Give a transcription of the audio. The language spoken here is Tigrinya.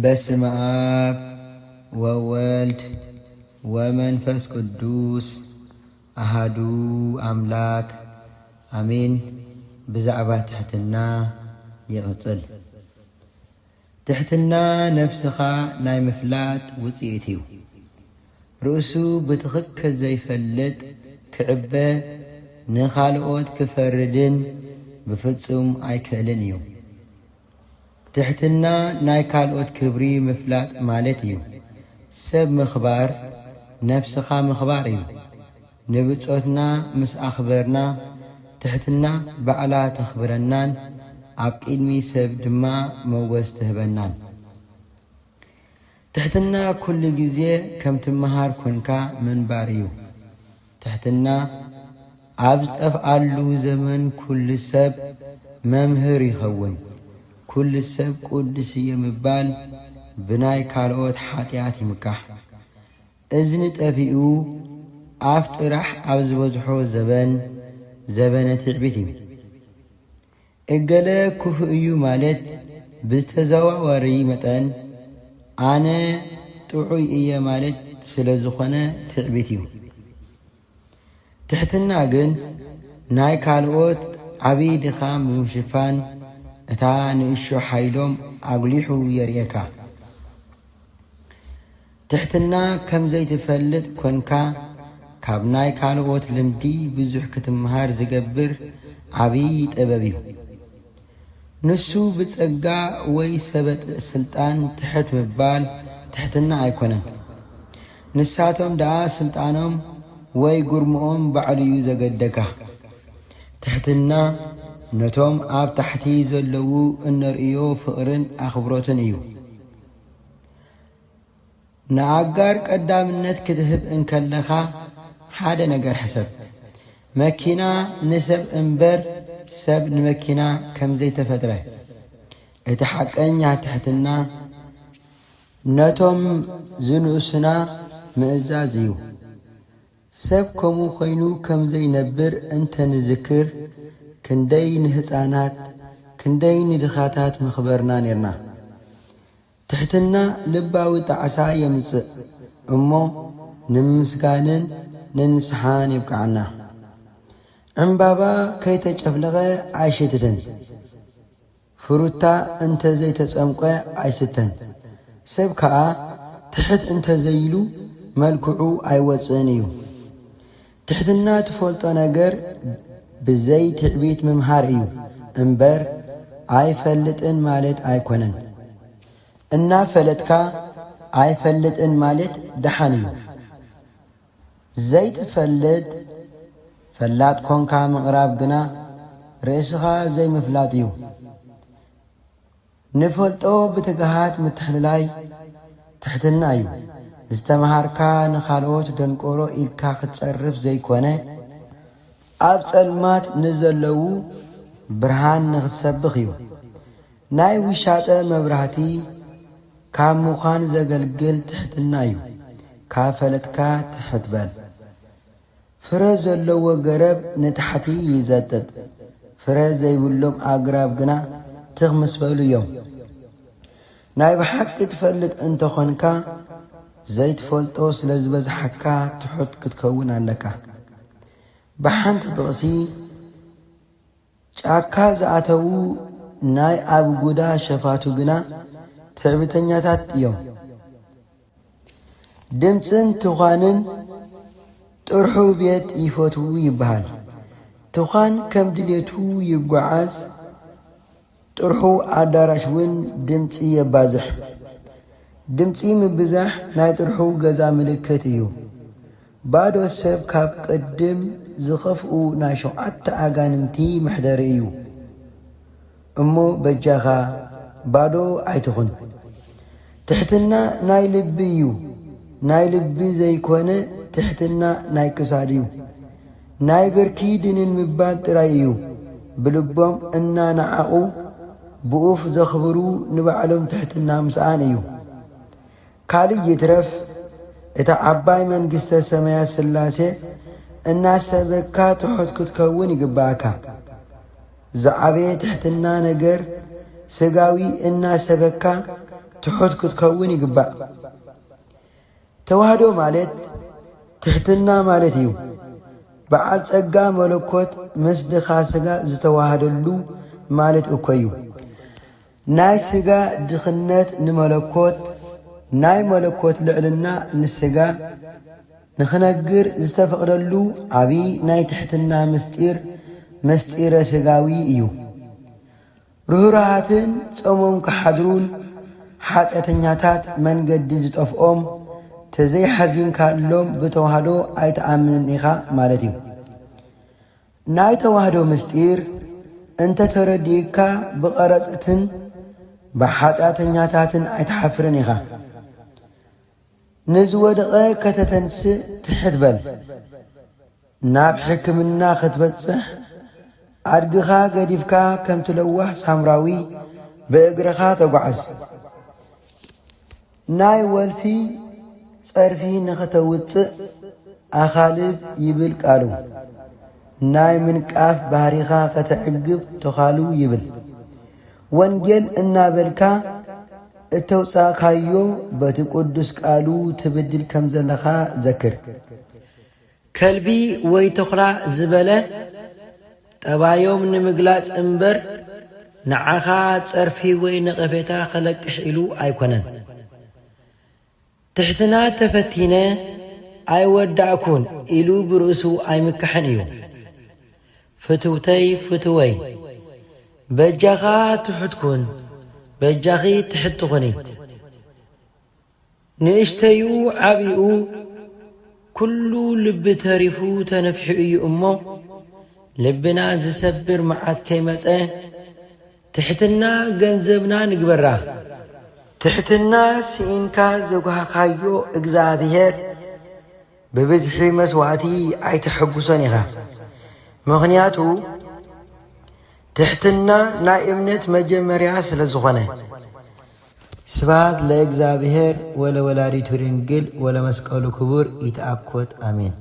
በስመ አብ ወወልድ ወመንፈስ ቅዱስ አሃዱ አምላክ አሜን። ብዛዕባ ትሕትና ይቕጽል። ትሕትና ነፍስኻ ናይ ምፍላጥ ውፅኢት እዩ። ርእሱ ብትኽክል ዘይፈልጥ ክዕበ ንኻልኦት ክፈርድን ብፍጹም ኣይክእልን እዩ። ትሕትና ናይ ካልኦት ክብሪ ምፍላጥ ማለት እዩ። ሰብ ምኽባር ነፍስኻ ምኽባር እዩ። ንብጾትና ምስ ኣኽበርና ትሕትና ባዕላ ተኽብረናን ኣብ ቅድሚ ሰብ ድማ መወዝ ትህበናን። ትሕትና ኩሉ ጊዜ ከም ትመሃር ኮንካ ምንባር እዩ። ትሕትና ኣብ ዝጠፍኣሉ ዘመን ኩሉ ሰብ መምህር ይኸውን። ኩሉ ሰብ ቅዱስ እየ ምባል ብናይ ካልኦት ሓጢኣት ይምካሕ። እዝኒ ጠፊኡ ኣፍ ጥራሕ ኣብ ዝበዝሖ ዘበነ ትዕቢት እዩ። እገለ ክፉእ እዩ ማለት ብዝተዘዋወሪ መጠን ኣነ ጥዑይ እየ ማለት ስለ ዝኾነ ትዕቢት እዩ። ትሕትና ግን ናይ ካልኦት ዓብዪ ድኻም ብምሽፋን እታ ንእሾ ሓይሎም ኣጉሊሑ የርኤካ። ትሕትና ከም ዘይትፈልጥ ኮንካ ካብ ናይ ካልኦት ልምዲ ብዙሕ ክትምሃር ዝገብር ዓብዪ ጥበብ እዩ። ንሱ ብጸጋ ወይ ሰበጥ ስልጣን ትሕት ምባል ትሕትና ኣይኮነን። ንሳቶም ደኣ ስልጣኖም ወይ ጉርምኦም ባዕሉ እዩ ዘገደካ። ትሕትና ነቶም ኣብ ታሕቲ ዘለዉ እነርእዮ ፍቕርን ኣኽብሮትን እዩ። ንኣጋር ቀዳምነት ክትህብ እንከለኻ ሓደ ነገር ሕሰብ። መኪና ንሰብ እምበር ሰብ ንመኪና ከም ዘይተፈጥረ። እቲ ሓቀኛ ትሕትና ነቶም ዝንእሱና ምእዛዝ እዩ። ሰብ ከምኡ ኾይኑ ከም ዘይነብር እንተንዝክር ክንደይ ንህፃናት ክንደይ ንድኻታት ምኽበርና ነርና። ትሕትና ልባዊ ጣዕሳ የምጽእ እሞ ንምስጋንን ንንስሓን ይብቃዓና። ዕምባባ ከይተጨፍለቐ ኣይሽትትን፣ ፍሩታ እንተዘይተጸምቀ ኣይስተን። ሰብ ከዓ ትሕት እንተዘይሉ መልክዑ ኣይወፅእን እዩ። ትሕትና ትፈልጦ ነገር ብዘይ ትዕቢት ምምሃር እዩ እምበር ኣይፈልጥን ማለት ኣይኮነን። እናፈለጥካ ኣይፈልጥን ማለት ደሓን እዩ። ዘይትፈልጥ ፈላጥ ኮንካ ምቕራብ ግና ርእስኻ ዘይምፍላጥ እዩ። ንፈልጦ ብትግሃት ምትሕልላይ ትሕትና እዩ። ዝተምሃርካ ንኻልኦት ደንቆሮ ኢልካ ክትጸርፍ ዘይኮነ ኣብ ጸልማት ንዘለዉ ብርሃን ንኽትሰብኽ እዩ። ናይ ውሻጠ መብራህቲ ካብ ምዃን ዘገልግል ትሕትና እዩ። ካብ ፈለጥካ ትሕት በል። ፍረ ዘለዎ ገረብ ንታሕቲ ይዘጥጥ፣ ፍረ ዘይብሎም ኣግራብ ግና ትኽ ምስ በሉ እዮም። ናይ ብሓቂ ትፈልጥ እንተኾንካ ዘይትፈልጦ ስለ ዝበዝሓካ ትሑት ክትከውን ኣለካ። ብሓንቲ ጥቕሲ ጫካ ዝኣተዉ ናይ ኣብ ጉዳ ሸፋቱ ግና ትዕቢተኛታት እዮም። ድምፅን ትዃንን ጥርሑ ቤት ይፈትዉ ይበሃል። ትዃን ከም ድሌቱ ይጓዓዝ፣ ጥርሑ ኣዳራሽ እውን ድምፂ የባዝሕ። ድምፂ ምብዛሕ ናይ ጥርሑ ገዛ ምልክት እዩ። ባዶ ሰብ ካብ ቅድም ዝኸፍኡ ናይ 7 ኣጋንንቲ መሕደሪ እዩ። እሞ በጃኻ ባዶ ኣይትኹን። ትሕትና ናይ ልቢ እዩ። ናይ ልቢ ዘይኮነ ትሕትና ናይ ክሳድ እዩ። ናይ ብርኪ ድንን ምባል ጥራይ እዩ። ብልቦም እናነዓቑ ብኡፍ ዘኽብሩ ንባዕሎም ትሕትና ምስኣን እዩ። ካልእ ይትረፍ እታ ዓባይ መንግሥተ ሰማያት ሥላሴ እናሰበካ ትሑት ክትከውን ይግባእካ። ዝዓበየ ትሕትና ነገር ስጋዊ እናሰበካ ትሑት ክትከውን ይግባእ ተዋህዶ ማለት ትሕትና ማለት እዩ በዓል ጸጋ መለኮት ምስ ድኻ ስጋ ዝተዋሃደሉ ማለት እኮ እዩ ናይ ስጋ ድኽነት ንመለኮት ናይ መለኮት ልዕልና ንስጋ ንኽነግር ዝተፈቕደሉ ዓብዪ ናይ ትሕትና ምስጢረ ስጋዊ እዩ ርህራሃትን ጾሞም ክሓድሩን ሓጢአተኛታት መንገዲ ዝጠፍኦም ተዘይሓዚንካሎም ብተዋህዶ ኣይተኣምንን ኢኻ ማለት እዩ ናይ ተዋህዶ ምስጢር እንተ ተረዲእካ ብቐረጽትን ብሓጢአተኛታትን ኣይተሓፍርን ኢኻ ንዝወደቐ ከተተንስእ ትሕት በል ናብ ሕክምና ክትበጽሕ ኣድግኻ ገዲፍካ ከም ትለዋሕ ሳምራዊ ብእግርኻ ተጓዓዝ ናይ ወልፊ ጸርፊ ንኽተውፅእ ኣኻልብ ይብል ቃሉ ናይ ምንቃፍ ባህሪኻ ከተዕግብ ተኻሉ ይብል ወንጌል እናበልካ እተውፃእካዮ በቲ ቅዱስ ቃሉ ትብድል ከም ዘለኻ ዘክር ከልቢ ወይ ተኹላ ዝበለ ጠባዮም ንምግላጽ እምበር ንዓኻ ጸርፊ ወይ ነቐፌታ ኸለቅሕ ኢሉ ኣይኮነን ትሕትና ተፈቲነ ኣይወዳእኩን ኢሉ ብርእሱ ኣይምካሕን እዩ ፍትውተይ ፍትወይ በጃኻ ትሑትኩን በጃኺ ትሕትኹኒ ንእሽተዩ ዓብኡ ኩሉ ልቢ ተሪፉ ተነፊሑ እዩ እሞ ልብና ዝሰብር መዓት ከይመጸ ትሕትና ገንዘብና ንግበራ ትሕትና ስኢንካ ዘጓኻዮ እግዚአብሔር ብብዝሒ መስዋዕቲ ኣይተሐጉሶን ኢኻ ምኽንያቱ ትሕትና ናይ እምነት መጀመርያ ስለ ዝኾነ ስብሐት ለእግዚአብሔር ወለወላዲቱ ድንግል ወለመስቀሉ ክቡር ይትአኮት አሜን